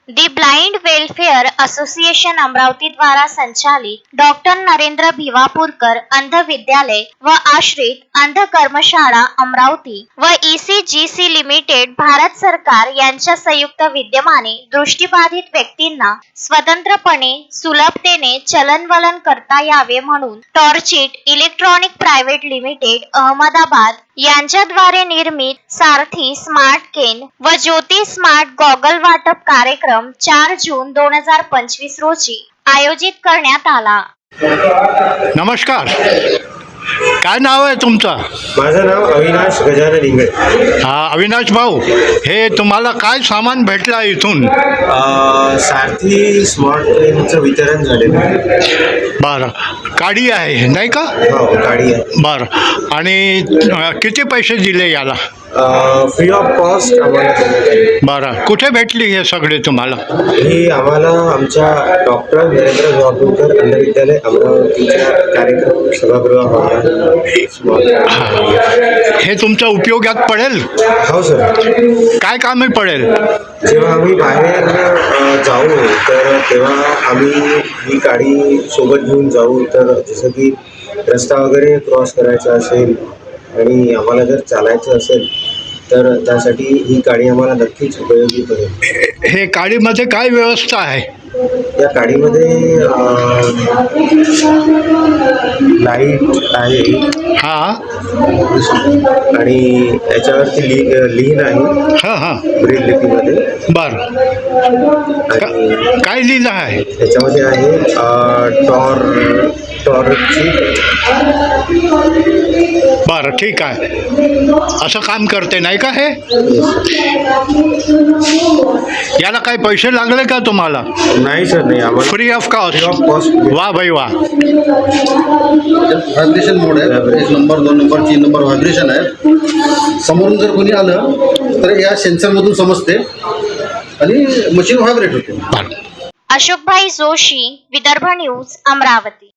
दी blind welfare association Amravati द्वारा संचालित doctor Narendra भिवापूरकर अंध विद्यालय व आश्रित अंध कर्मशाळा अमरावती व ECGC लिमिटेड भारत सरकार यांच्या संयुक्त विद्यमाने दृष्टिबाधित व्यक्तींना स्वतंत्रपणे सुलभतेने चलनवलन करता यावे म्हणून टॉर्चिट इलेक्ट्रॉनिक प्रायव्हेट लिमिटेड अहमदाबाद यांच्याद्वारे निर्मित सारथी स्मार्ट केन व ज्योती स्मार्ट गॉगल वाटप कार्यक्रम 4 जून 2025 रोजी आयोजित करण्यात आला। नमस्कार, काय नाव आहे तुमचं? माझं नाव अविनाश गजानन इंगळे। अविनाश भाऊ, हे तुम्हाला काय सामान भेटलं इथून? सारथी स्मार्ट ट्रेनचं वितरण झालेलं आहे। बरं, गाडी आहे नाही का? हो, गाडी आहे। बरं, आणि किती पैसे दिले याला? फ्री ऑफ कॉस्ट आम्हाला देण्यात आली। बरं, कुठे भेटली हे सगळे तुम्हाला? ही आम्हाला आमच्या डॉक्टर नरेंद्र भिवापूरकर अंध विद्यालय अमरावतीच्या कार्यक्रम सभागृहामध्ये। हे तुमच्या उपयोगात पडेल? हो सर। काय कामी पडेल? जेव्हा आम्ही बाहेर जाऊ तर तेव्हा आम्ही ही गाडी सोबत घेऊन जाऊ, तर जसं की रस्ता वगैरे क्रॉस करायचा असेल आणि आम्हाला जर चालायचं असेल तर त्यासाठी ही गाडी आम्हाला नक्कीच उपयोगी पडेल। हे गाडीमध्ये काय व्यवस्था आहे? या गाडीमध्ये लाईट आहे, हां आणि याच्यावरती लिहिण आहे हां हां ब्रेल लिपीमध्ये। बरं, आणि काय लिहिलं आहे? त्याच्यामध्ये आहे टॉर्ची। बरं, ठीक आहे, असं काम करते नाही का हे? याला काही पैसे लागले का तुम्हाला? नाही सर, नाही, आम्हाला free of free of cost. Cost. वा भाई वा। व्हायब्रेशन मोड आहे, 1 नंबर 2 नंबर 3 नंबर व्हायब्रेशन आहे। समोरून जर कोणी आलं तर या सेन्सरमधून समजते आणि मशीन व्हायब्रेट होते। अशोकभाई जोशी, विदर्भ न्यूज, अमरावती।